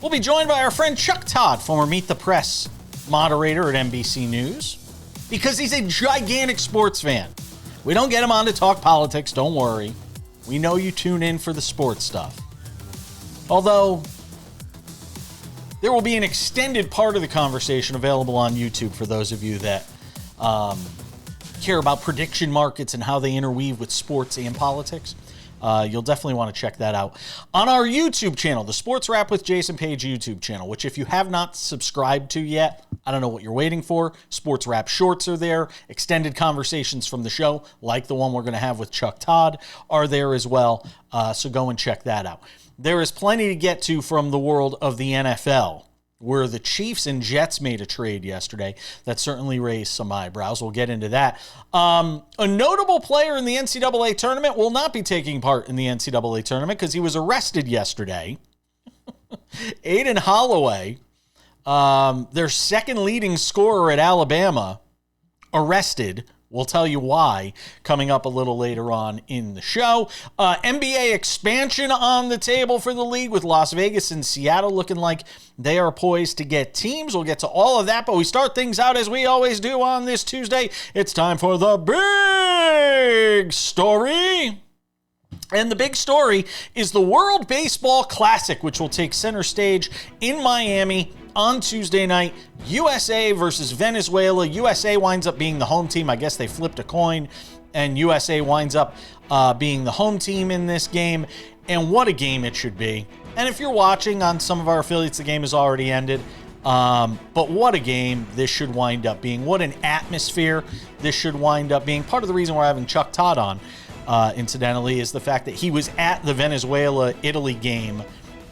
We'll be joined by our friend Chuck Todd, former Meet the Press moderator at NBC News, because he's a gigantic sports fan. We don't get him on to talk politics, don't worry. We know you tune in for the sports stuff. Although, there will be an extended part of the conversation available on YouTube for those of you that care about prediction markets and how they interweave with sports and politics. You'll definitely want to check that out on our YouTube channel, the SportsWrap with Jason Page YouTube channel, which if you have not subscribed to yet, I don't know what you're waiting for. SportsWrap shorts are there. Extended conversations from the show, like the one we're going to have with Chuck Todd, are there as well. So go and check that out. There is plenty to get to from the world of the NFL, where the Chiefs and Jets made a trade yesterday that certainly raised some eyebrows. We'll get into that. A notable player in the NCAA tournament will not be taking part in the NCAA tournament because he was arrested yesterday. Aden Holloway, their second leading scorer at Alabama, arrested. We'll tell you why coming up a little later on in the show. NBA expansion on the table for the league with Las Vegas and Seattle looking like they are poised to get teams. We'll get to all of that, but we start things out as we always do on this Tuesday. It's time for the big story. And the big story is the World Baseball Classic, which will take center stage in Miami on Tuesday night. USA versus Venezuela. USA winds up being the home team. I guess they flipped a coin, and USA winds up being the home team in this game. And what a game it should be. And if you're watching on some of our affiliates, the game has already ended. But what a game this should wind up being. What an atmosphere this should wind up being. Part of the reason we're having Chuck Todd on, incidentally, is the fact that he was at the Venezuela-Italy game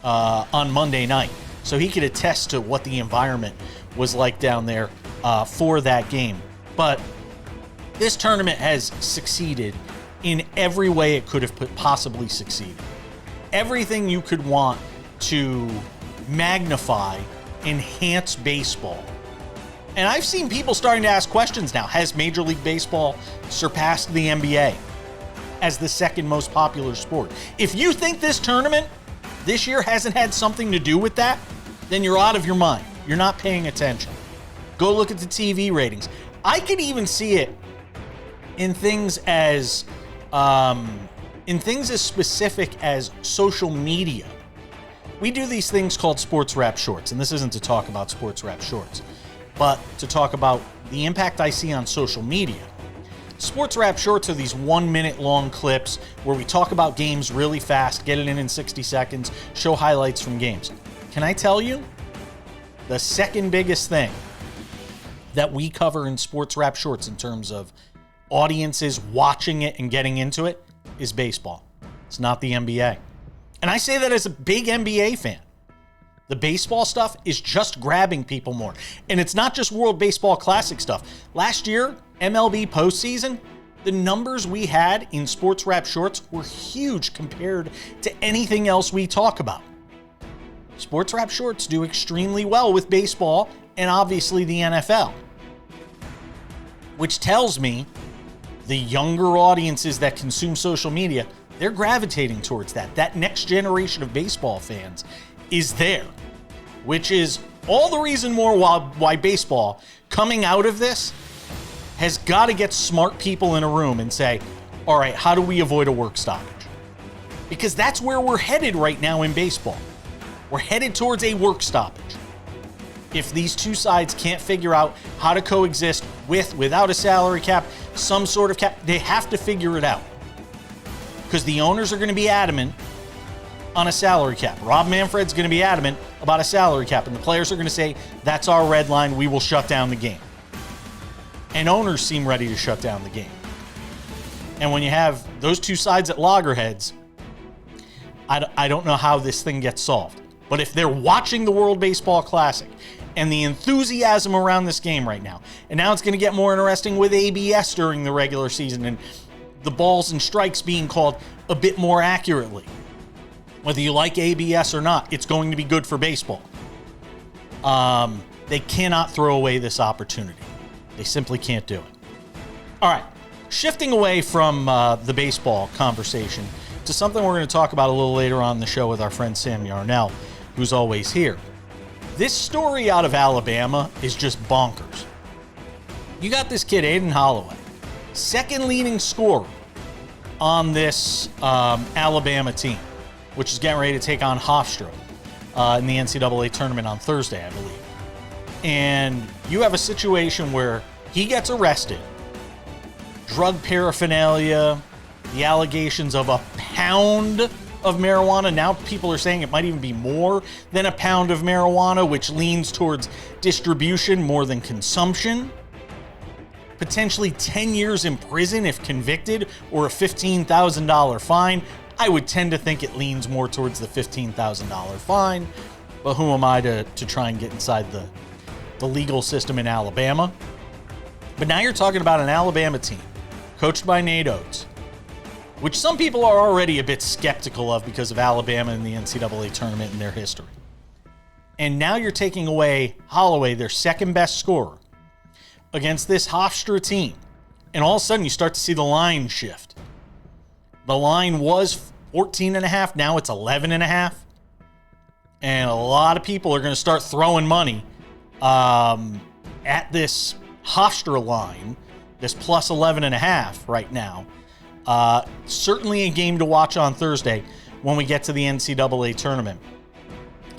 on Monday night. So he could attest to what the environment was like down there for that game. But this tournament has succeeded in every way it could have possibly succeeded. Everything you could want to magnify, enhance baseball. And I've seen people starting to ask questions now. Has Major League Baseball surpassed the NBA as the second most popular sport? If you think this tournament this year hasn't had something to do with that, then you're out of your mind. You're not paying attention. Go look at the TV ratings. I could even see it in things as specific as social media. We do these things called SportsWrap shorts, and this isn't to talk about SportsWrap shorts, but to talk about the impact I see on social media. SportsWrap shorts are these 1 minute long clips where we talk about games really fast, get it in 60 seconds, show highlights from games. Can I tell you, the second biggest thing that we cover in SportsWrap shorts in terms of audiences watching it and getting into it is baseball. It's not the NBA. And I say that as a big NBA fan. The baseball stuff is just grabbing people more. And it's not just World Baseball Classic stuff. Last year, MLB postseason, the numbers we had in SportsWrap shorts were huge compared to anything else we talk about. SportsWrap shorts do extremely well with baseball and obviously the NFL, which tells me the younger audiences that consume social media, they're gravitating towards that. That next generation of baseball fans is there, which is all the reason more why baseball coming out of this has got to get smart people in a room and say, all right, how do we avoid a work stoppage? Because that's where we're headed right now in baseball. We're headed towards a work stoppage. If these two sides can't figure out how to coexist without a salary cap, some sort of cap, they have to figure it out. Because the owners are going to be adamant on a salary cap. Rob Manfred's going to be adamant about a salary cap, and the players are going to say, that's our red line, we will shut down the game. And owners seem ready to shut down the game. And when you have those two sides at loggerheads, I don't know how this thing gets solved. But if they're watching the World Baseball Classic and the enthusiasm around this game right now, and now it's going to get more interesting with ABS during the regular season and the balls and strikes being called a bit more accurately. Whether you like ABS or not, it's going to be good for baseball. They cannot throw away this opportunity. They simply can't do it. All right, shifting away from the baseball conversation to something we're going to talk about a little later on in the show with our friend Sam Yarnell, who's always here. This story out of Alabama is just bonkers. You got this kid, Aden Holloway, second leading scorer on this Alabama team, which is getting ready to take on Hofstra in the NCAA tournament on Thursday, I believe. And you have a situation where he gets arrested, drug paraphernalia, the allegations of a pound of marijuana. Now people are saying it might even be more than a pound of marijuana, which leans towards distribution more than consumption. Potentially 10 years in prison if convicted, or a $15,000 fine. I would tend to think it leans more towards the $15,000 fine, but who am I to try and get inside the legal system in Alabama? But now you're talking about an Alabama team coached by Nate Oates, which some people are already a bit skeptical of because of Alabama in the NCAA tournament and their history. And now you're taking away Holloway, their second best scorer, against this Hofstra team. And all of a sudden you start to see the line shift. The line was 14.5, now it's 11.5. And a lot of people are going to start throwing money at this Hofstra line, this plus 11.5 right now. Certainly a game to watch on Thursday when we get to the NCAA tournament.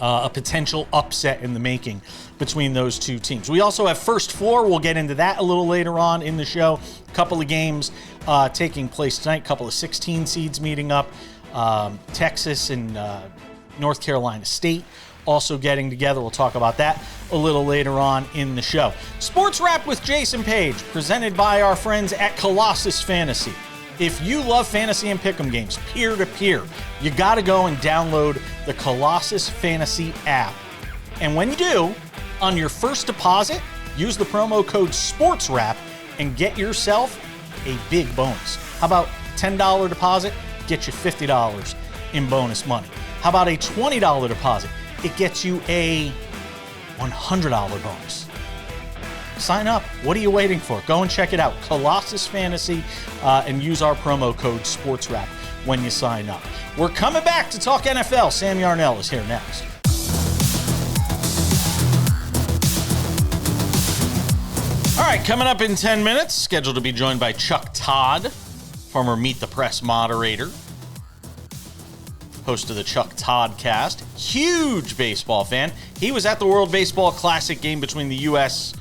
A potential upset in the making between those two teams. We also have first four. We'll get into that a little later on in the show. A couple of games taking place tonight. A couple of 16 seeds meeting up. Texas and North Carolina State also getting together. We'll talk about that a little later on in the show. Sports Wrap with Jason Page, presented by our friends at Colossus Fantasy. If you love fantasy and pick'em games, peer-to-peer, you got to go and download the Colossus Fantasy app. And when you do, on your first deposit, use the promo code SportsWrap and get yourself a big bonus. How about $10 deposit? Get you $50 in bonus money. How about a $20 deposit? It gets you a $100 bonus. Sign up. What are you waiting for? Go and check it out. Colossus Fantasy, and use our promo code SportsWrap when you sign up. We're coming back to talk NFL. Sam Yarnell is here next. All right, coming up in 10 minutes, scheduled to be joined by Chuck Todd, former Meet the Press moderator, host of the Chuck TheChuckToddCast, huge baseball fan. He was at the World Baseball Classic game between the U.S.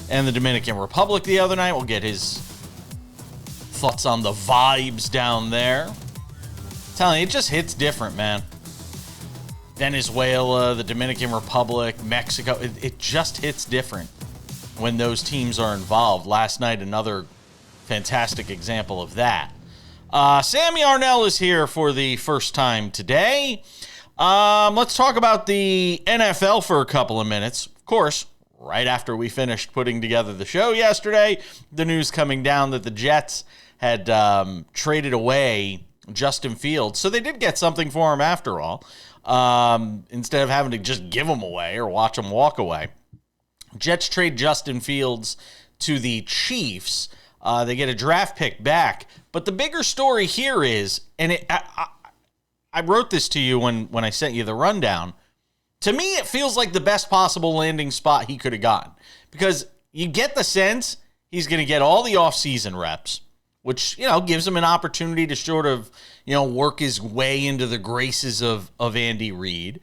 and the Dominican Republic the other night. We'll get his thoughts on the vibes down there. I'm telling you, it just hits different, man. Venezuela, the Dominican Republic, Mexico, it just hits different when those teams are involved. Last night, another fantastic example of that. Sam Yarnell is here for the first time today. Let's talk about the NFL for a couple of minutes. Of course, right after we finished putting together the show yesterday, the news coming down that the Jets had traded away Justin Fields. So they did get something for him after all, instead of having to just give him away or watch him walk away. Jets trade Justin Fields to the Chiefs. They get a draft pick back. But the bigger story here is, and I wrote this to you when I sent you the rundown, to me, it feels like the best possible landing spot he could have gotten, because you get the sense he's going to get all the offseason reps, which, gives him an opportunity to sort of, work his way into the graces of Andy Reid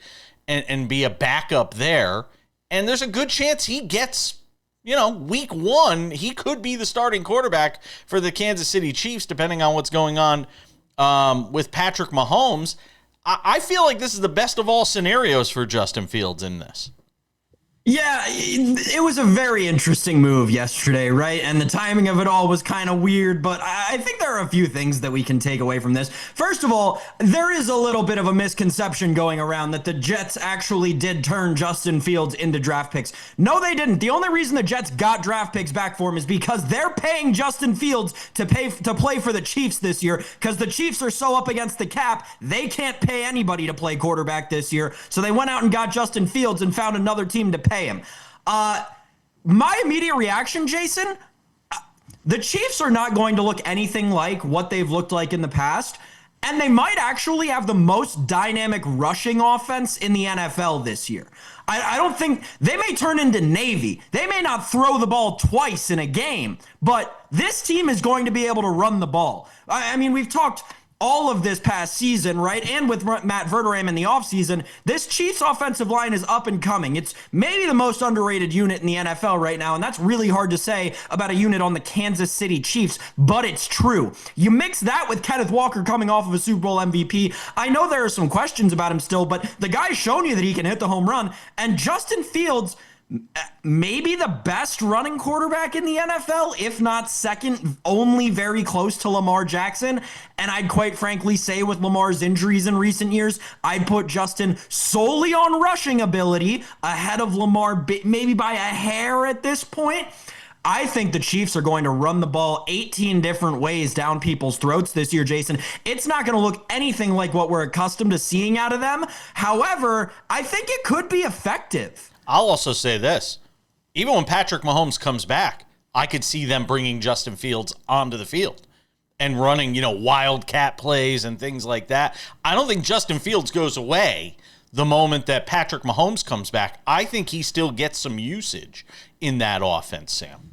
and be a backup there. And there's a good chance he gets, week one, he could be the starting quarterback for the Kansas City Chiefs, depending on what's going on with Patrick Mahomes. I feel like this is the best of all scenarios for Justin Fields in this. Yeah, it was a very interesting move yesterday, right? And the timing of it all was kind of weird, but I think there are a few things that we can take away from this. First of all, there is a little bit of a misconception going around that the Jets actually did turn Justin Fields into draft picks. No, they didn't. The only reason the Jets got draft picks back for him is because they're paying Justin Fields to play for the Chiefs this year, because the Chiefs are so up against the cap, they can't pay anybody to play quarterback this year. So they went out and got Justin Fields and found another team to pay him. My immediate reaction, Jason, the Chiefs are not going to look anything like what they've looked like in the past. And they might actually have the most dynamic rushing offense in the NFL this year. I don't think they may turn into Navy. They may not throw the ball twice in a game, but this team is going to be able to run the ball. I mean, we've talked all of this past season, right? And with Matt Verderame in the offseason, this Chiefs offensive line is up and coming. It's maybe the most underrated unit in the NFL right now, and that's really hard to say about a unit on the Kansas City Chiefs, but it's true. You mix that with Kenneth Walker coming off of a Super Bowl MVP. I know there are some questions about him still, but the guy's shown you that he can hit the home run, and Justin Fields, maybe the best running quarterback in the NFL, if not second, only very close to Lamar Jackson. And I'd quite frankly say with Lamar's injuries in recent years, I'd put Justin solely on rushing ability ahead of Lamar, maybe by a hair at this point. I think the Chiefs are going to run the ball 18 different ways down people's throats this year, Jason. It's not going to look anything like what we're accustomed to seeing out of them. However, I think it could be effective. I'll also say this. Even when Patrick Mahomes comes back, I could see them bringing Justin Fields onto the field and running, wildcat plays and things like that. I don't think Justin Fields goes away the moment that Patrick Mahomes comes back. I think he still gets some usage in that offense, Sam.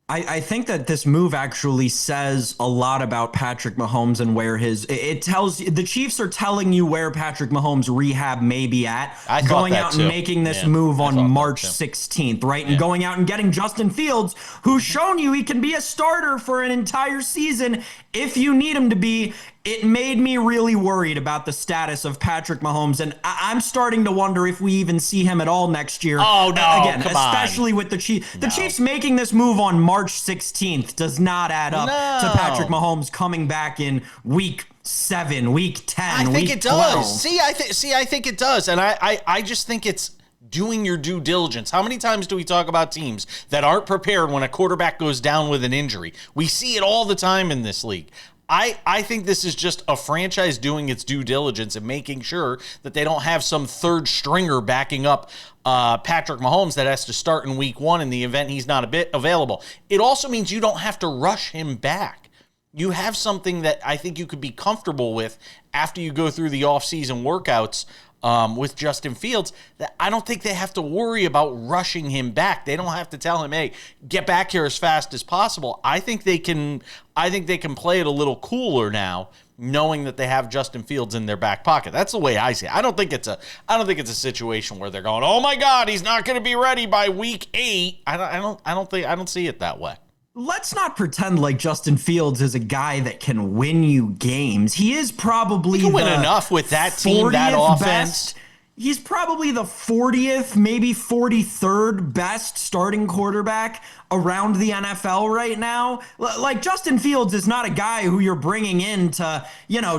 I think that this move actually says a lot about Patrick Mahomes and where it tells the Chiefs are telling you where Patrick Mahomes' rehab may be at, going out and making this move on March 16th, right? And going out and getting Justin Fields, who's shown you he can be a starter for an entire season if you need him to be. It made me really worried about the status of Patrick Mahomes, and I'm starting to wonder if we even see him at all next year. Oh, no, again, especially with the Chiefs. The Chiefs making this move on March 16th does not add up to Patrick Mahomes coming back in week 7, week 10, I think it 12. does. I think it does, and I just think it's doing your due diligence. How many times do we talk about teams that aren't prepared when a quarterback goes down with an injury? We see it all the time in this league. I think this is just a franchise doing its due diligence and making sure that they don't have some third stringer backing up Patrick Mahomes that has to start in week 1 in the event he's not available. It also means you don't have to rush him back. You have something that I think you could be comfortable with after you go through the offseason workouts with Justin Fields, that I don't think they have to worry about rushing him back. They don't have to tell him, hey, get back here as fast as possible. I think they can play it a little cooler now, knowing that they have Justin Fields in their back pocket. That's the way I see it. I don't think it's a situation where they're going, oh my God, he's not going to be ready by week 8. I don't see it that way. Let's not pretend like Justin Fields is a guy that can win you games. He is probably he can win enough with that team, that offense. He's probably the 40th, maybe 43rd best starting quarterback around the NFL right now. Like, Justin Fields is not a guy who you're bringing in to,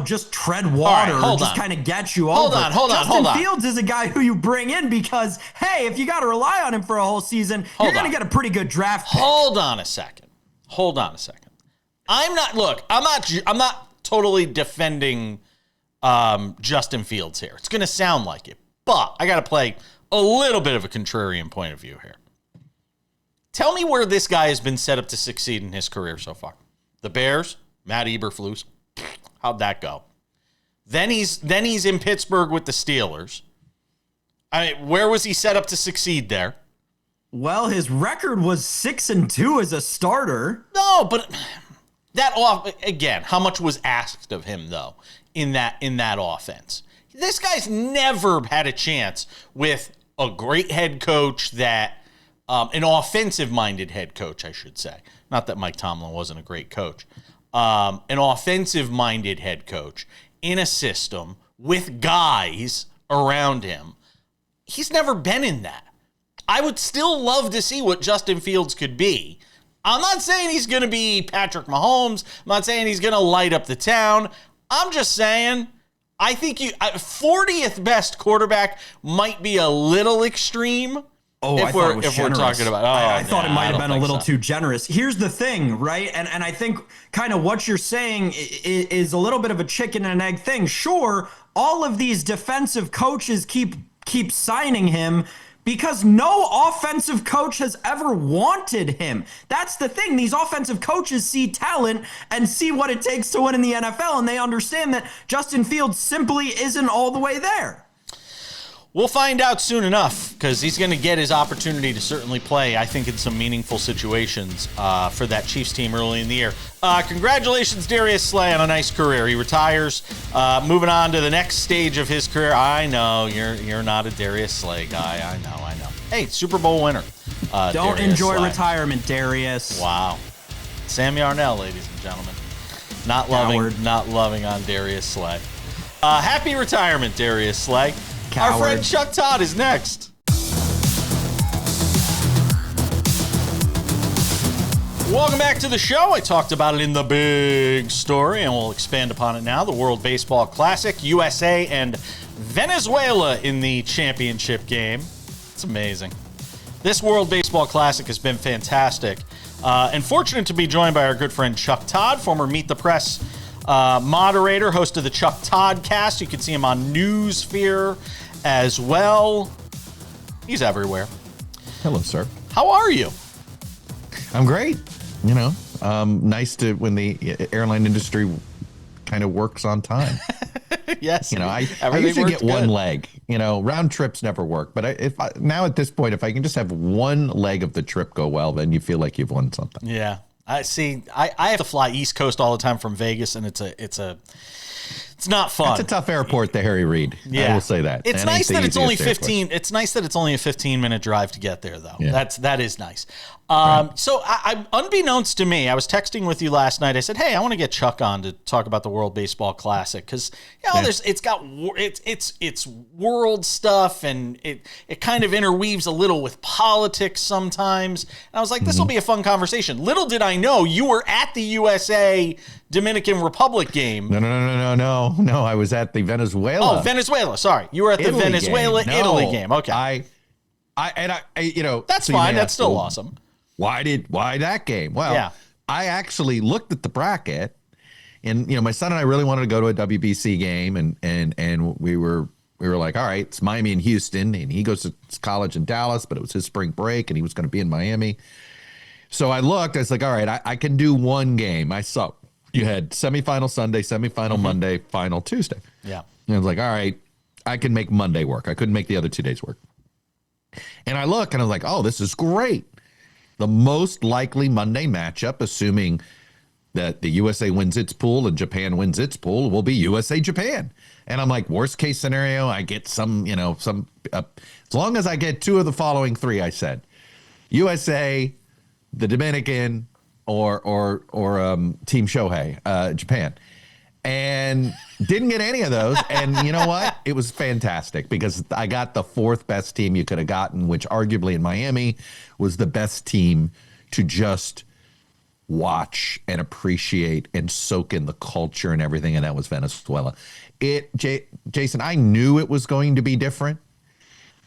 just tread water or just kind of get you over. Justin Fields is a guy who you bring in because, hey, if you got to rely on him for a whole season, you're going to get a pretty good draft pick. Hold on a second. I'm not totally defending Justin Fields here. It's going to sound like it, but I got to play a little bit of a contrarian point of view here. Tell me where this guy has been set up to succeed in his career so far. The Bears, Matt Eberflus. How'd that go? Then he's in Pittsburgh with the Steelers. Where was he set up to succeed there? Well, his record was 6-2 as a starter. No, but again, how much was asked of him though in that offense? This guy's never had a chance with a great head coach that an offensive-minded head coach, I should say. Not that Mike Tomlin wasn't a great coach. An offensive-minded head coach in a system with guys around him. He's never been in that. I would still love to see what Justin Fields could be. I'm not saying he's going to be Patrick Mahomes. I'm not saying he's going to light up the town. I'm just saying I think 40th best quarterback might be a little extreme. If we're talking about, I thought it might have been a little too generous. Here's the thing, right? And I think kind of what you're saying is a little bit of a chicken and egg thing. Sure, all of these defensive coaches keep signing him, because no offensive coach has ever wanted him. That's the thing. These offensive coaches see talent and see what it takes to win in the NFL, and they understand that Justin Fields simply isn't all the way there. We'll find out soon enough, because he's going to get his opportunity to certainly play, I think, in some meaningful situations for that Chiefs team early in the year. Congratulations, Darius Slay, on a nice career. He retires, moving on to the next stage of his career. I know, you're not a Darius Slay guy. I know. Hey, Super Bowl winner. Don't Darius enjoy Slay. retirement, Darius. Wow. Sam Yarnell, ladies and gentlemen. Not loving on Darius Slay. Happy retirement, Darius Slay. Coward. Our friend Chuck Todd is next. Welcome back to the show. I talked about it in the big story, and we'll expand upon it now. The World Baseball Classic, USA and Venezuela in the championship game. It's amazing. This World Baseball Classic has been fantastic. And fortunate to be joined by our good friend Chuck Todd, former Meet the Press moderator, host of the Chuck TheChuckToddCast. You can see him on Newsphere as well. He's everywhere. Hello, sir. How are you? I'm great. Nice to when the airline industry kind of works on time. Yes. I usually get one leg. Round trips never work. But now at this point, if I can just have one leg of the trip go well, then you feel like you've won something. Yeah. I have to fly East Coast all the time from Vegas, and it's not fun. It's a tough airport, the Harry Reid. Yeah. I will say that. It's nice that it's only 15. It's nice that it's only a 15-minute drive to get there, though. Yeah. That is nice. Right. So I unbeknownst to me, I was texting with you last night. I said, "Hey, I want to get Chuck on to talk about the World Baseball Classic because it's world stuff and it kind of interweaves a little with politics sometimes." And I was like, "This will be a fun conversation." Little did I know you were at the USA Dominican Republic game. No. I was at the Venezuela. Oh, Venezuela. Sorry, you were at the Italy Venezuela game. Italy game. Okay, that's so fine. That's still awesome. Why that game? Well, Yeah. I actually looked at the bracket, and my son and I really wanted to go to a WBC game, and we were like, all right, it's Miami and Houston, and he goes to college in Dallas, but it was his spring break, and he was going to be in Miami. So I looked. I was like, all right, I can do one game. I saw you had semifinal Sunday, semifinal Monday, final Tuesday. Yeah, and I was like, all right, I can make Monday work. I couldn't make the other 2 days work. And I look, and I was like, oh, this is great. The most likely Monday matchup, assuming that the USA wins its pool and Japan wins its pool, will be USA-Japan. And I'm like, worst case scenario, I get as long as I get two of the following three, I said, USA, the Dominican, or Team Shohei, Japan. And didn't get any of those. And you know what? It was fantastic because I got the fourth best team you could have gotten, which arguably in Miami was the best team to just watch and appreciate and soak in the culture and everything. And that was Venezuela. Jason, I knew it was going to be different.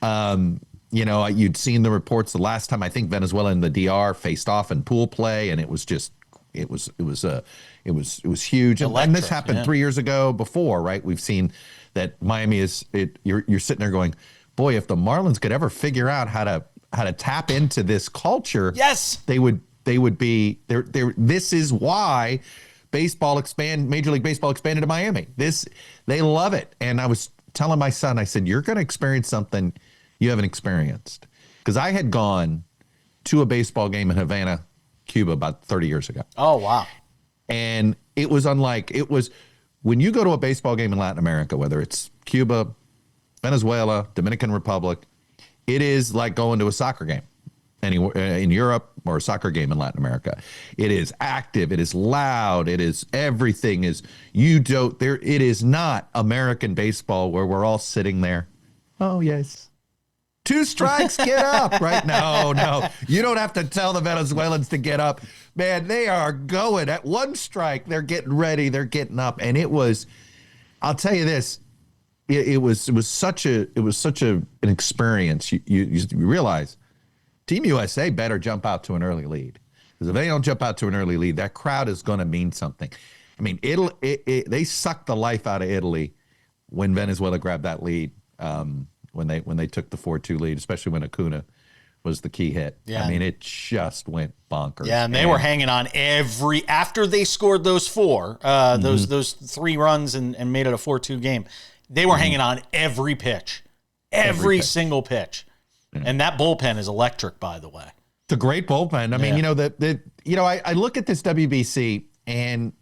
You'd seen the reports the last time. I think Venezuela and the DR faced off in pool play, and it was huge. And this happened 3 years ago before, right? We've seen that Miami you're sitting there going, boy, if the Marlins could ever figure out how to tap into this culture, yes, they would be there. This is why Major League Baseball expanded to Miami. They love it. And I was telling my son, I said, you're going to experience something you haven't experienced. Because I had gone to a baseball game in Havana, Cuba about 30 years ago. Oh, wow. And it was unlike, when you go to a baseball game in Latin America, whether it's Cuba, Venezuela, Dominican Republic, it is like going to a soccer game anywhere in Europe or a soccer game in Latin America. It is active. It is loud. It is everything is, it is not American baseball where we're all sitting there. Oh, yes. 2 strikes, get up, right? No. You don't have to tell the Venezuelans to get up. Man, they are going at 1 strike. They're getting ready. They're getting up. And I'll tell you this, it was such an experience. You realize Team USA better jump out to an early lead. Because if they don't jump out to an early lead, that crowd is going to mean something. I mean, they sucked the life out of Italy when Venezuela grabbed that lead. when they took the 4-2 lead, especially when Acuna was the key hit. Yeah. I mean, it just went bonkers. Yeah, and they were hanging on after they scored those those 3 runs and made it a 4-2 game. They were hanging on every pitch, every single pitch. Yeah. And that bullpen is electric, by the way. It's a great bullpen. I mean, I look at this WBC and,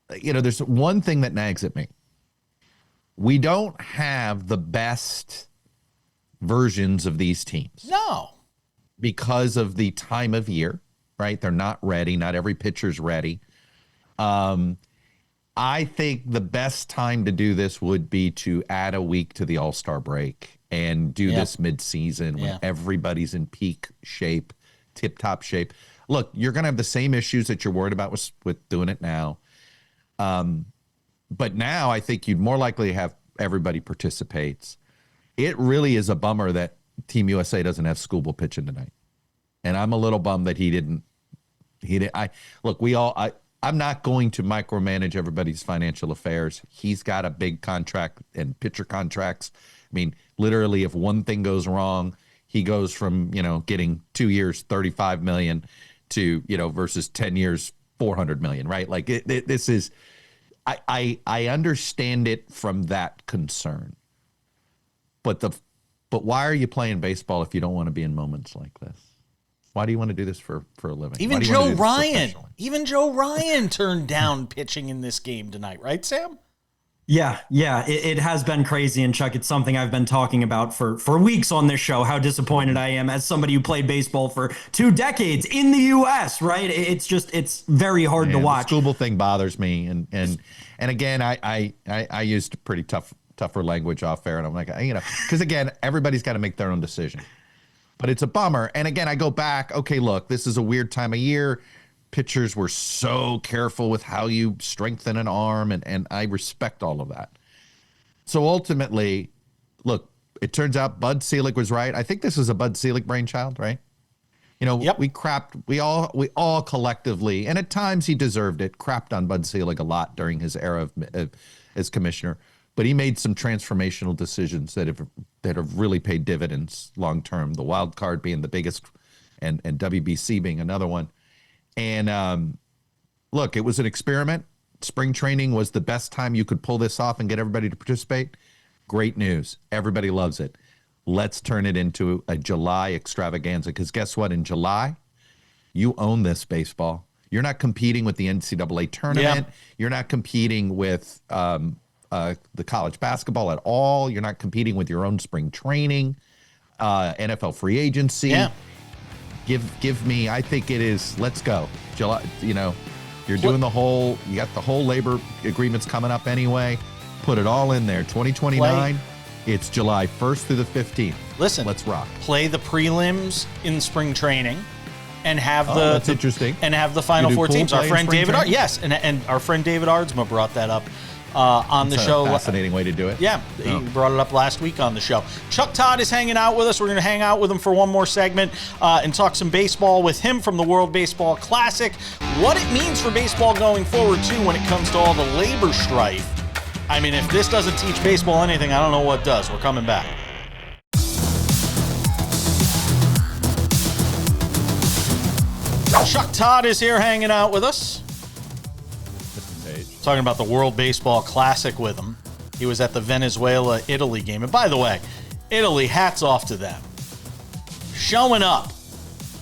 there's one thing that nags at me. We don't have the best versions of these teams. No. Because of the time of year, right? They're not ready. Not every pitcher's ready. I think the best time to do this would be to add a week to the All-Star break and do this mid-season when everybody's in peak shape, tip-top shape. Look, you're going to have the same issues that you're worried about with doing it now. But now I think you'd more likely have everybody participates. It really is a bummer that Team USA doesn't have Skubal pitching tonight. And I'm a little bummed that he didn't. I'm not going to micromanage everybody's financial affairs. He's got a big contract and pitcher contracts. I mean, literally, if one thing goes wrong, he goes from, getting 2 years, $35 million to, versus 10 years, $400 million, right? Like this is, I understand it from that concern. But why are you playing baseball if you don't want to be in moments like this? Why do you want to do this for a living? Even Joe Ryan turned down pitching in this game tonight, right, Sam? Yeah, it has been crazy. And Chuck, it's something I've been talking about for weeks on this show, how disappointed I am as somebody who played baseball for 2 decades in the U.S., right? It's very hard to watch. The Skubal thing bothers me. And again, I used pretty tougher language off air. And I'm like, because again, everybody's got to make their own decision. But it's a bummer. And again, I go back, okay, look, this is a weird time of year. Pitchers were so careful with how you strengthen an arm, and I respect all of that. So ultimately, look, it turns out Bud Selig was right. I think this is a Bud Selig brainchild, right? We all collectively, and at times he deserved it, crapped on Bud Selig a lot during his era as commissioner. But he made some transformational decisions that have really paid dividends long term. The wild card being the biggest, and WBC being another one. And look, it was an experiment. Spring training was the best time you could pull this off and get everybody to participate. Great news. Everybody loves it. Let's turn it into a July extravaganza. Because guess what? In July, you own this baseball. You're not competing with the NCAA tournament. Yeah. You're not competing with the college basketball at all. You're not competing with your own spring training, NFL free agency. Yeah. Give me, I think it is, let's go. July, you're doing you got the whole labor agreements coming up anyway. Put it all in there. 2029, it's July 1st through the 15th. Listen, let's rock. Play the prelims in spring training and have that's interesting. And have the final 4 teams. Our friend David, and our friend David Ardsma brought that up on the show. Fascinating way to do it. Yeah, he brought it up last week on the show. Chuck Todd is hanging out with us. We're going to hang out with him for one more segment and talk some baseball with him from the World Baseball Classic. What it means for baseball going forward, too, when it comes to all the labor strife. I mean, if this doesn't teach baseball anything, I don't know what does. We're coming back. Chuck Todd is here hanging out with us. Talking about the World Baseball Classic with him. He was at the Venezuela-Italy game. And by the way, Italy, hats off to them. Showing up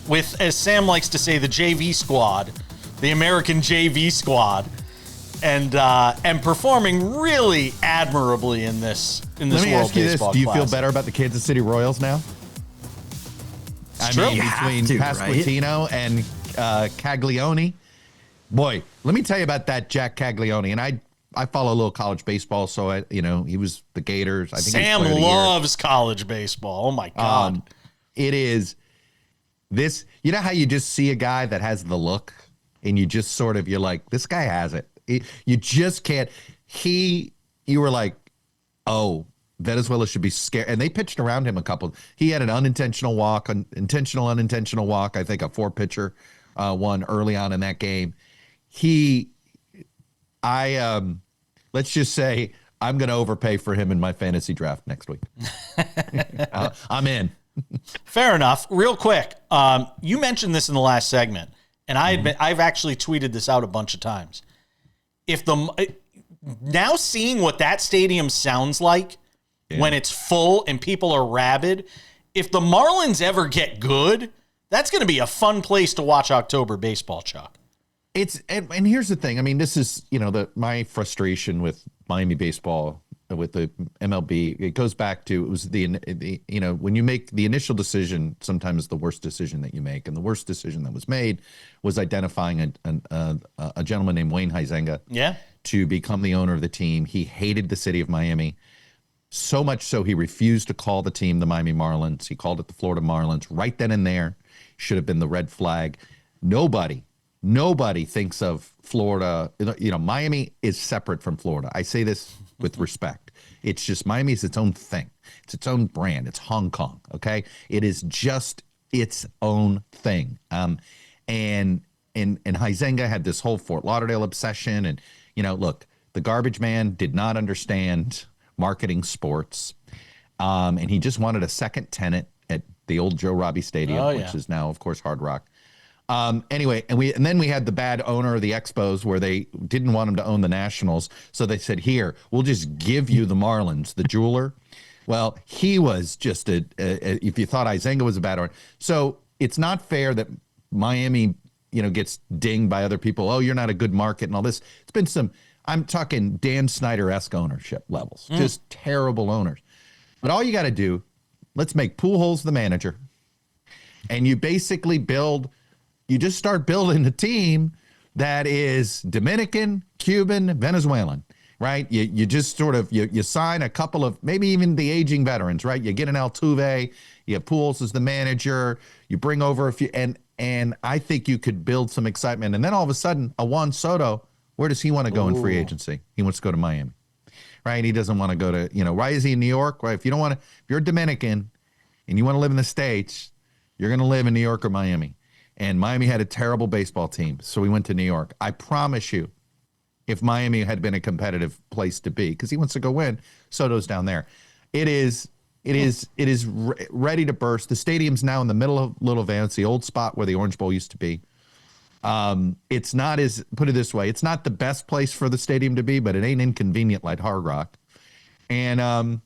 with, as Sam likes to say, the JV squad, the American JV squad, and performing really admirably in this World Baseball Classic. Let me ask you this. Do you feel better about the Kansas City Royals now? Between Pasquantino and Caglione. Boy, let me tell you about that Jack Caglione. And I follow a little college baseball, so he was the Gators. I think Sam loves college baseball. Oh my God. It is this, how you just see a guy that has the look and you just sort of, you're like, this guy has it. You just can't. You were like, oh, Venezuela should be scared. And they pitched around him a couple. He had an unintentional walk, unintentional walk. I think a 4-pitcher one early on in that game. Let's just say I'm going to overpay for him in my fantasy draft next week. I'm in. Fair enough. Real quick, you mentioned this in the last segment, and I've actually tweeted this out a bunch of times. Now seeing what that stadium sounds like when it's full and people are rabid, if the Marlins ever get good, that's going to be a fun place to watch October baseball, Chuck. And here's the thing. I mean, this is, my frustration with Miami baseball, with the MLB. It goes back to, it was when you make the initial decision, sometimes the worst decision that you make. And the worst decision that was made was identifying a gentleman named Wayne Huizenga to become the owner of the team. He hated the city of Miami. So much so he refused to call the team the Miami Marlins. He called it the Florida Marlins. Right then and there, should have been the red flag. Nobody thinks of Florida. Miami is separate from Florida. I say this with respect. It's just Miami is its own thing. It's its own brand. It's Hong Kong. Okay, it is just its own thing. And Huizenga had this whole Fort Lauderdale obsession. And look, the garbage man did not understand marketing sports, and he just wanted a second tenant at the old Joe Robbie Stadium, which is now, of course, Hard Rock. Anyway, and then we had the bad owner of the Expos, where they didn't want him to own the Nationals, so they said, "Here, we'll just give you the Marlins, the jeweler." Well, he was just if you thought Huizenga was a bad owner, so it's not fair that Miami, gets dinged by other people. Oh, you're not a good market and all this. It's been some. I'm talking Dan Snyder-esque ownership levels, just terrible owners. But all you got to do, let's make Pujols the manager, and you basically just start building a team that is Dominican, Cuban, Venezuelan, right? You just sort of, you sign a couple of, maybe even the aging veterans, right? You get an Altuve, you have Pujols as the manager, you bring over a few, and I think you could build some excitement. And then all of a sudden, a Juan Soto, where does he want to go in free agency? He wants to go to Miami, right? He doesn't want to go to, why is he in New York? Right? If you're Dominican and you want to live in the States, you're going to live in New York or Miami. And Miami had a terrible baseball team, so we went to New York. I promise you, if Miami had been a competitive place to be, because he wants to go win, Soto's down there. It is ready to burst. The stadium's now in the middle of Little Vance, the old spot where the Orange Bowl used to be. It's not put it this way, it's not the best place for the stadium to be, but it ain't inconvenient like Hard Rock. And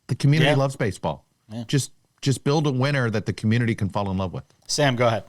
the community loves baseball. Yeah. Just build a winner that the community can fall in love with. Sam, go ahead.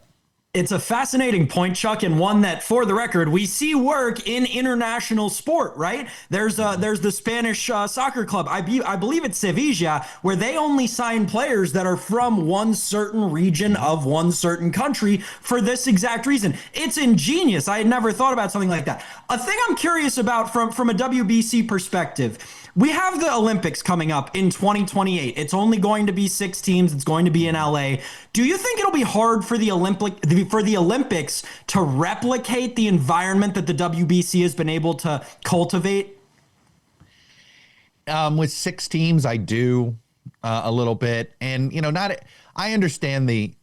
It's a fascinating point, Chuck, and one that, for the record, we see work in international sport, right? There's the Spanish soccer club, I believe it's Sevilla, where they only sign players that are from one certain region of one certain country for this exact reason. It's ingenious. I had never thought about something like that. A thing I'm curious about from a WBC perspective, we have the Olympics coming up in 2028. It's only going to be 6 teams. It's going to be in LA. Do you think it'll be hard for the Olympics to replicate the environment that the WBC has been able to cultivate? With 6 teams, I do a little bit, and I understand the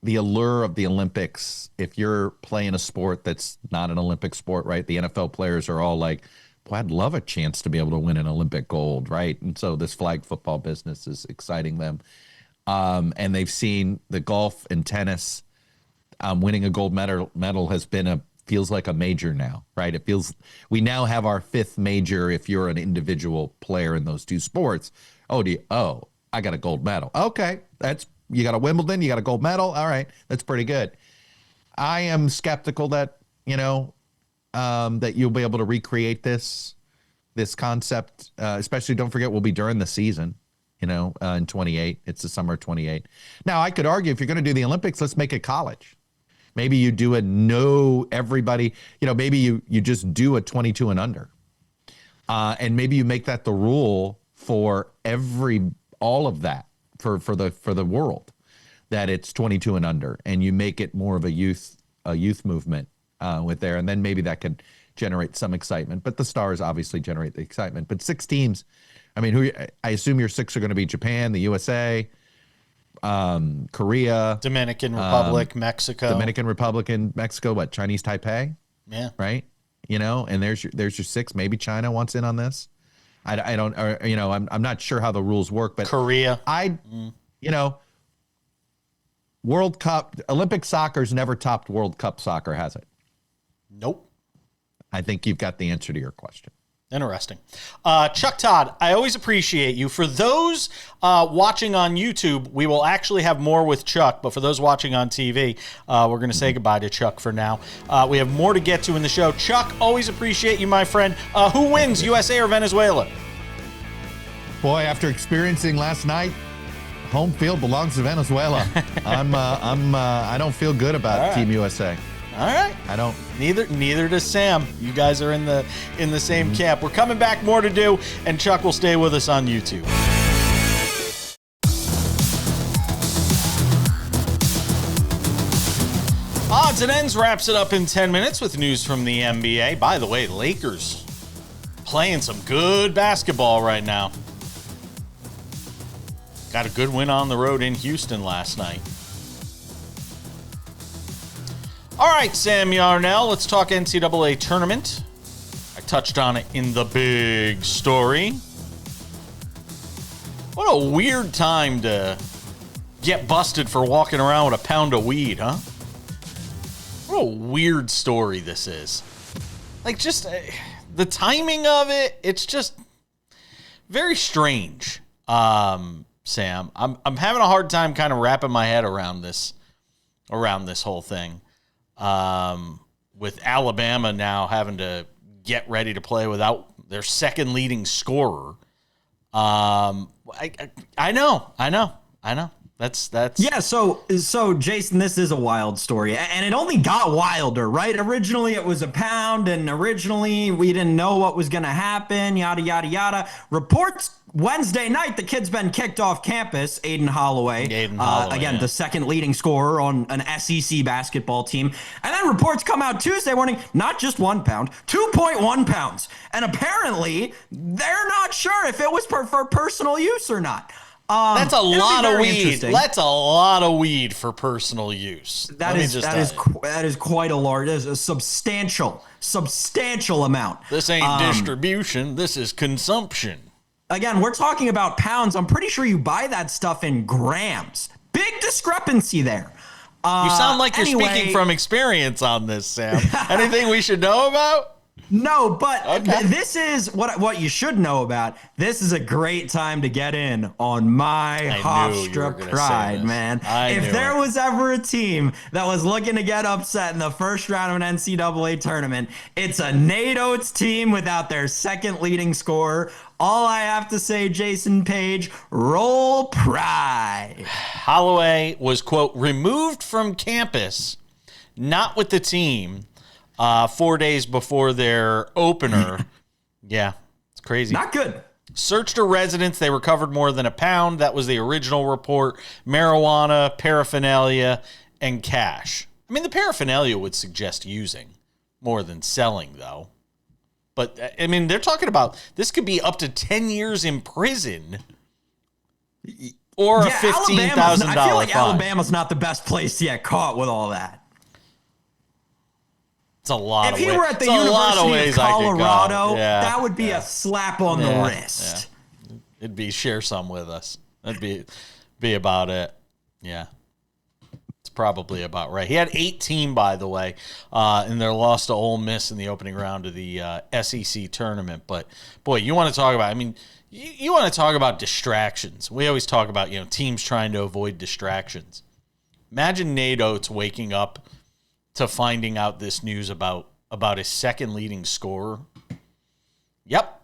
allure of the Olympics. If you're playing a sport that's not an Olympic sport, right? The NFL players are all like, well, I'd love a chance to be able to win an Olympic gold, right? And so this flag football business is exciting them. And they've seen the golf and tennis, winning a gold medal has been feels like a major now, right? We now have our 5th major if you're an individual player in those 2 sports. I got a gold medal. Okay, you got a Wimbledon, you got a gold medal. All right, that's pretty good. I am skeptical that, that you'll be able to recreate this concept, especially don't forget we'll be during the season, in 28. It's the summer of 28. Now, I could argue if you're going to do the Olympics, let's make it college. Maybe you do everybody, maybe you just do a 22 and under. And maybe you make that the rule for all of that for the world, that it's 22 and under, and you make it more of a youth movement with there, and then maybe that can generate some excitement. But the stars obviously generate the excitement. But 6 teams, I mean, I assume your 6 are going to be Japan, the USA, Korea, Dominican Republic, Mexico. Dominican Republic and Mexico, what, Chinese Taipei? Yeah. Right? and there's your 6. Maybe China wants in on this. I don't, or, I'm not sure how the rules work, but Korea. World Cup, Olympic soccer's never topped World Cup soccer, has it? Nope. I think you've got the answer to your question. Interesting. Chuck Todd, I always appreciate you. For those watching on YouTube, we will actually have more with Chuck, but for those watching on TV, we're going to say goodbye to Chuck for now. We have more to get to in the show. Chuck, always appreciate you, my friend. Who wins, USA or Venezuela? Boy, after experiencing last night, home field belongs to Venezuela. I don't feel good about Team USA. All right. I don't. Neither does Sam. You guys are in the same camp. We're coming back, more to do, and Chuck will stay with us on YouTube. Odds and Ends wraps it up in 10 minutes with news from the NBA. By the way, Lakers playing some good basketball right now. Got a good win on the road in Houston last night. All right, Sam Yarnell, let's talk NCAA tournament. I touched on it in the big story. What a weird time to get busted for walking around with a pound of weed, huh? What a weird story this is. Like, just the timing of it, it's just very strange, Sam. I'm having a hard time kind of wrapping my head around this whole thing. With Alabama now having to get ready to play without their second leading scorer. I know. That's yeah. So Jason, this is a wild story, and it only got wilder, right? Originally it was a pound, and originally we didn't know what was going to happen. Yada yada yada. Reports Wednesday night the kid's been kicked off campus. Aden Holloway, again the second leading scorer on an SEC basketball team, and then reports come out Tuesday morning, not just 1 pound, 2.1 pounds, and apparently they're not sure if it was for personal use or not. That's a lot of weed. That's a lot of weed for personal use. That is quite a large, that is a substantial amount. This ain't distribution. This is consumption. Again, we're talking about pounds. I'm pretty sure you buy that stuff in grams. Big discrepancy there. You sound like you're speaking from experience on this, Sam. Anything we should know about? No, but this is what you should know about. This is a great time to get in on my Hofstra pride, man. If there was ever a team that was looking to get upset in the first round of an NCAA tournament, it's a Nate Oates team without their second leading scorer. All I have to say, Jason Page, roll pride. Holloway was, quote, removed from campus, not with the team, 4 days before their opener. Yeah, it's crazy. Not good. Searched a residence. They recovered more than a pound. That was the original report. Marijuana, paraphernalia, and cash. I mean, the paraphernalia would suggest using more than selling, though. But, I mean, they're talking about this could be up to 10 years in prison or a $15,000 fine. I feel like Alabama's not the best place to get caught with all that. It's a lot of ways. If he were at the University of Colorado, that would be a slap on the wrist. Yeah. It'd be share some with us. That'd be about it. Yeah. It's probably about right. He had 18, by the way, in their loss to Ole Miss in the opening round of the SEC tournament. But, boy, you want to talk about, I mean, you want to talk about distractions. We always talk about, teams trying to avoid distractions. Imagine Nate Oates waking up to finding out this news about his second leading scorer. Yep.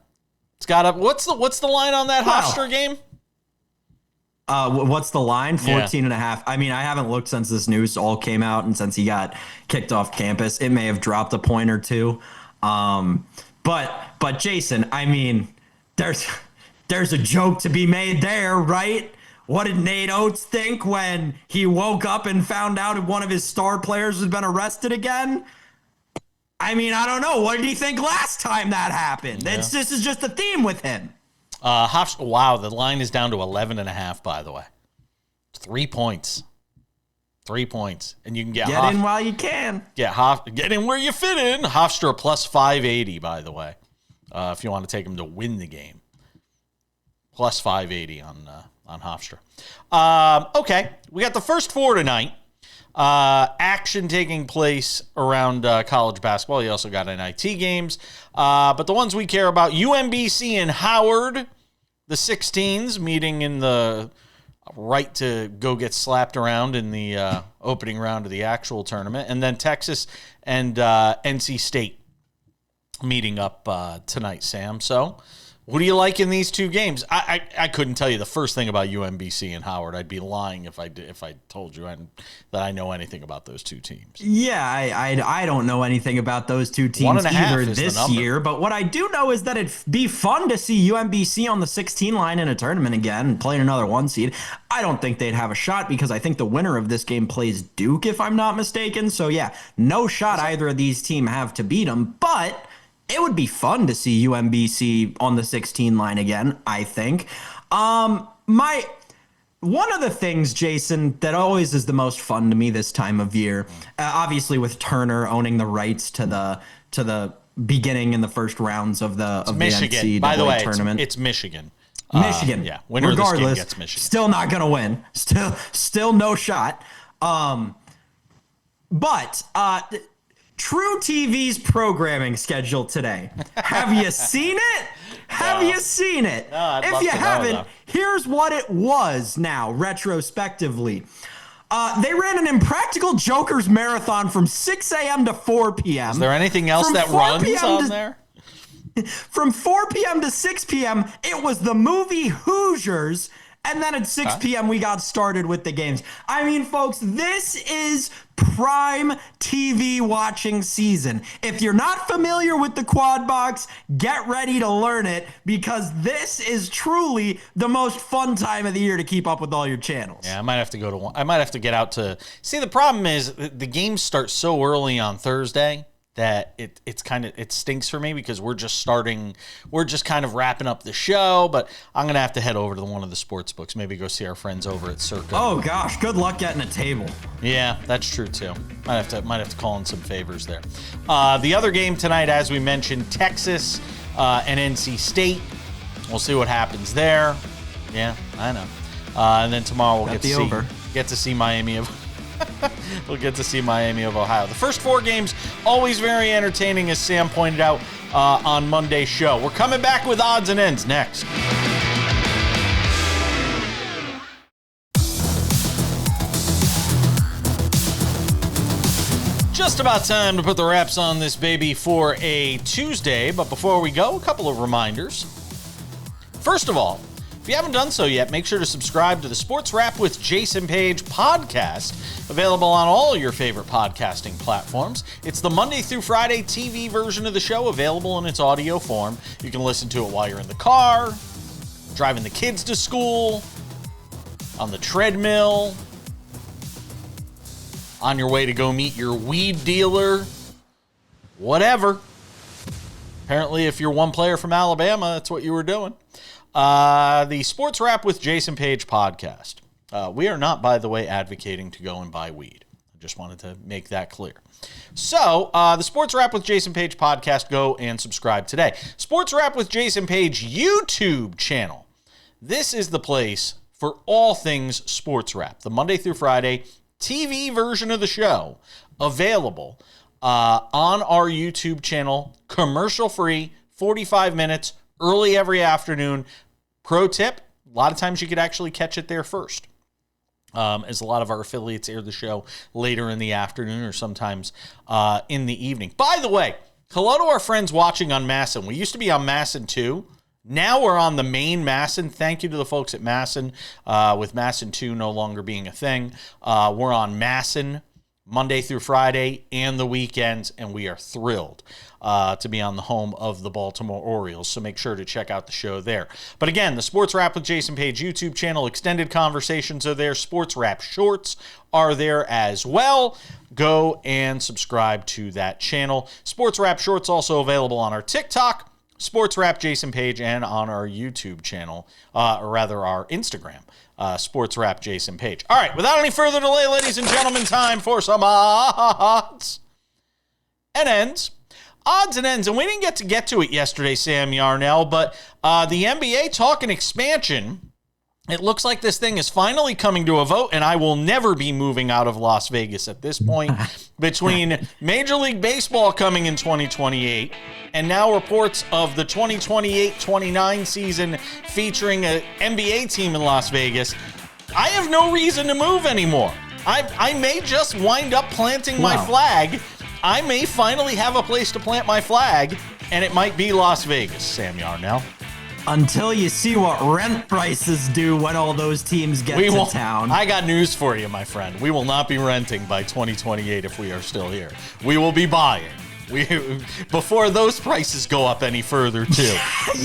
It's got up. What's the line on that Hofstra game? What's the line? 14 and a half. I mean, I haven't looked since this news all came out and since he got kicked off campus. It may have dropped a point or two. But Jason, I mean, there's a joke to be made there, right? What did Nate Oates think when he woke up and found out one of his star players had been arrested again? I mean, I don't know. What did he think last time that happened? Yeah. This is just a theme with him. Wow, the line is down to 11 and a half, by the way. 3 points. 3 points. And you can get in while you can. Get in where you fit in. Hofstra plus 580, by the way, if you want to take him to win the game. Plus 580 on Hofstra. Okay, we got the first four tonight. Action taking place around college basketball. You also got NIT games. But the ones we care about, UMBC and Howard, the 16s, meeting in the right to go get slapped around in the opening round of the actual tournament. And then Texas and NC State meeting up tonight, Sam. So what do you like in these two games? I couldn't tell you the first thing about UMBC and Howard. I'd be lying if I told you that I know anything about those two teams. Yeah, I don't know anything about those two teams either this year. But what I do know is that it'd be fun to see UMBC on the 16 line in a tournament again and playing another 1 seed. I don't think they'd have a shot because I think the winner of this game plays Duke, if I'm not mistaken. So yeah, no shot either of these teams have to beat them. But it would be fun to see UMBC on the 16 line again, I think. One of the things, Jason, that always is the most fun to me this time of year, obviously with Turner owning the rights to the beginning and the first rounds of the NCAA by the way, tournament. It's Michigan. Michigan. Yeah, winner of this game gets Michigan. Still not going to win. Still no shot. But True TV's programming schedule today. Have you seen it? Have you seen it? No, if you haven't, here's what it was now, retrospectively. They ran an Impractical Jokers marathon from 6 a.m. to 4 p.m. Is there anything else that runs on there? From 4 p.m. to 6 p.m., it was the movie Hoosiers. And then at 6 p.m., we got started with the games. I mean, folks, this is prime TV watching season. If you're not familiar with the quad box, get ready to learn it because this is truly the most fun time of the year to keep up with all your channels. Yeah, I might have to go to one. I might have to get out to see. The problem is the games start so early on Thursday that it stinks for me because we're just kind of wrapping up the show, but I'm gonna have to head over to one of the sports books, maybe go see our friends over at Circa. Oh gosh, good luck getting a table. Yeah, that's true too. Might have to call in some favors there. The other game tonight, as we mentioned, Texas and NC State. We'll see what happens there. Yeah, I know. And then tomorrow we'll get to see Miami of. We'll get to see Miami of Ohio. The first four games, always very entertaining, as Sam pointed out on Monday's show. We're coming back with odds and ends next. Just about time to put the wraps on this baby for a Tuesday. But before we go, a couple of reminders. First of all, if you haven't done so yet, make sure to subscribe to the SportsWrap with Jason Page podcast, available on all your favorite podcasting platforms. It's the Monday through Friday TV version of the show, available in its audio form. You can listen to it while you're in the car, driving the kids to school, on the treadmill, on your way to go meet your weed dealer, whatever. Apparently, if you're one player from Alabama, that's what you were doing. The Sports Wrap with Jason Page podcast. We are not, by the way, advocating to go and buy weed. I just wanted to make that clear. So, the Sports Wrap with Jason Page podcast, go and subscribe today. Sports Wrap with Jason Page YouTube channel. This is the place for all things Sports Wrap. The Monday through Friday TV version of the show, available on our YouTube channel, commercial free, 45 minutes, early every afternoon. Pro tip, a lot of times you could actually catch it there first, as a lot of our affiliates air the show later in the afternoon or sometimes in the evening. By the way, hello to our friends watching on Masson. We used to be on Masson 2. Now we're on the main Masson. Thank you to the folks at Masson, with Masson 2 no longer being a thing. We're on Masson Monday through Friday and the weekends, and we are thrilled to be on the home of the Baltimore Orioles, so make sure to check out the show there. But again, the Sports Wrap with Jason Page YouTube channel, extended conversations are there. Sports Wrap shorts are there as well. Go and subscribe to that channel. Sports Wrap shorts also available on our TikTok, Sports Wrap Jason Page, and on our YouTube channel, or rather our Instagram. SportsWrap Jason Page. All right, without any further delay, ladies and gentlemen, time for some odds and ends. Odds and ends, and we didn't get to it yesterday, Sam Yarnell, but the NBA talking expansion. It looks like this thing is finally coming to a vote, and I will never be moving out of Las Vegas at this point. Between Major League Baseball coming in 2028 and now reports of the 2028-29 season featuring an NBA team in Las Vegas, I have no reason to move anymore. I may just wind up planting my flag. I may finally have a place to plant my flag, and it might be Las Vegas, Sam Yarnell. Until you see what rent prices do when all those teams get to town. I got news for you, my friend. We will not be renting by 2028 if we are still here. We will be buying. Before those prices go up any further, too.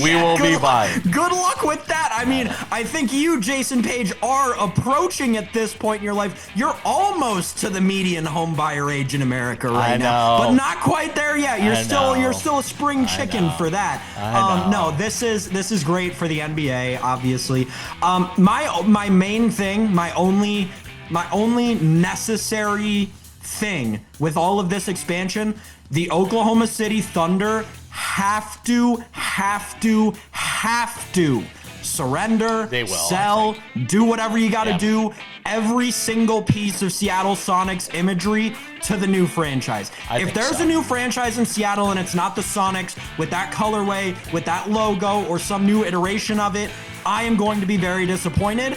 We will be buying. Good luck with that. I mean, I think you, Jason Page, are approaching at this point in your life. You're almost to the median home buyer age in America right now, but not quite there yet. You're still a spring chicken for that. No, this is great for the NBA, obviously. My main thing, my only necessary thing with all of this expansion. The Oklahoma City Thunder have to surrender, sell, do whatever you got to do, every single piece of Seattle Sonics imagery to the new franchise. If there's a new franchise in Seattle and it's not the Sonics with that colorway, with that logo, or some new iteration of it, I am going to be very disappointed.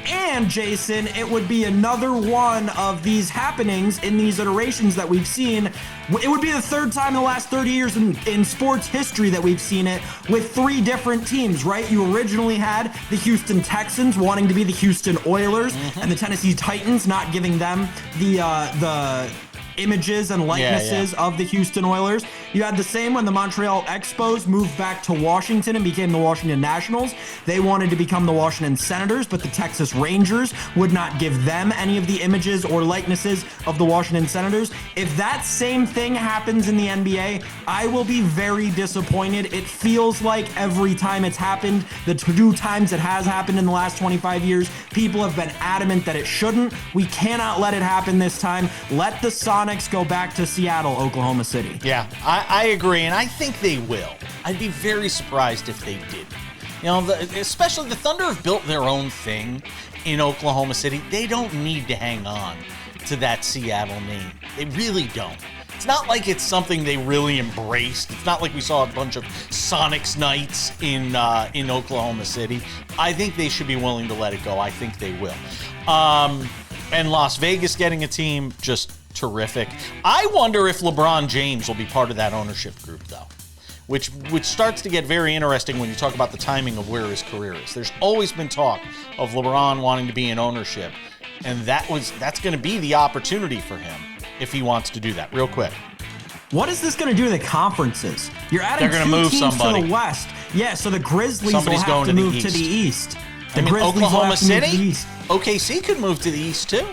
And Jason, it would be another one of these happenings in these iterations that we've seen. It would be the third time in the last 30 years in sports history that we've seen it with three different teams, right? You originally had the Houston Texans wanting to be the Houston Oilers and the Tennessee Titans not giving them the images and likenesses of the Houston Oilers. You had the same when the Montreal Expos moved back to Washington and became the Washington Nationals. They wanted to become the Washington Senators, but the Texas Rangers would not give them any of the images or likenesses of the Washington Senators. If that same thing happens in the NBA, I will be very disappointed. It feels like every time it's happened, the two times it has happened in the last 25 years, people have been adamant that it shouldn't. We cannot let it happen this time. Let the Sonics go back to Seattle, Oklahoma City. Yeah, I agree, and I think they will. I'd be very surprised if they didn't. You know, especially the Thunder have built their own thing in Oklahoma City. They don't need to hang on to that Seattle name. They really don't. It's not like it's something they really embraced. It's not like we saw a bunch of Sonics nights in Oklahoma City. I think they should be willing to let it go. I think they will. And Las Vegas getting a team, just terrific. I wonder if LeBron James will be part of that ownership group, though, which starts to get very interesting when you talk about the timing of where his career is. There's always been talk of LeBron wanting to be in ownership, and that's going to be the opportunity for him if he wants to do that. Real quick. What is this going to do to the conferences? You're adding two move teams somebody to the West. Yeah, so the Grizzlies Somebody's will have to move to the East. I mean, Oklahoma City? OKC could move to the East, too.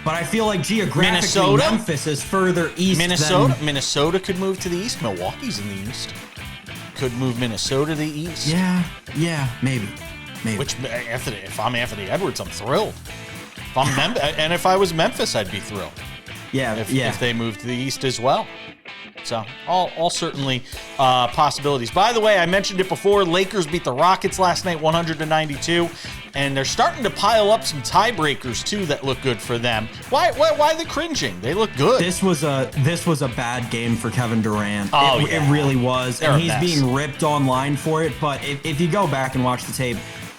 But I feel like geographically, Memphis is further east Minnesota could move to the East. Milwaukee's in the East. Could move Minnesota to the East. Yeah, maybe. Which, if I'm Anthony Edwards, I'm thrilled. And if I was Memphis, I'd be thrilled. If they moved to the East as well. So, all certainly possibilities. By the way, I mentioned it before. Lakers beat the Rockets last night, 100-92. And they're starting to pile up some tiebreakers, too, that look good for them. Why the cringing? They look good. This was a bad game for Kevin Durant. It really was. They're and he's being ripped online for it. But if you go back and watch the tape,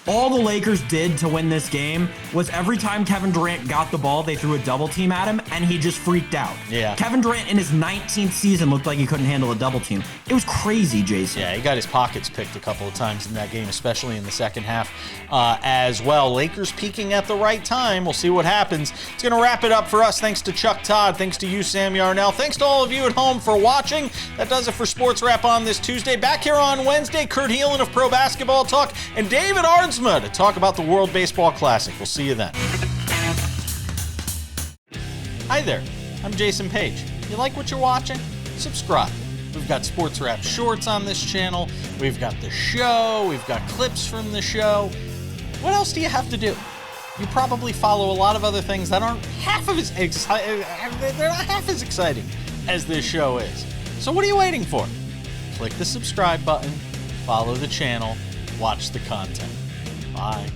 all the Lakers did to win this game was every time Kevin Durant got the ball, they threw a double team at him, and he just freaked out. Yeah. Kevin Durant in his 19th season looked like he couldn't handle a double team. It was crazy, Jason. Yeah, he got his pockets picked a couple of times in that game, especially in the second half as well. Lakers peaking at the right time. We'll see what happens. It's going to wrap it up for us. Thanks to Chuck Todd. Thanks to you, Sam Yarnell. Thanks to all of you at home for watching. That does it for Sports Wrap on this Tuesday. Back here on Wednesday, Kurt Heelan of Pro Basketball Talk and David Arnsma to talk about the World Baseball Classic. We'll see you then. Hi there, I'm Jason Page. You like what you're watching? Subscribe. We've got Sports Wrap shorts on this channel. We've got the show. We've got clips from the show. What else do you have to do? you probably follow a lot of other things that aren't half of as they're not half as exciting as this show is. So what are you waiting for? Click the subscribe button, follow the channel, watch the content. Bye.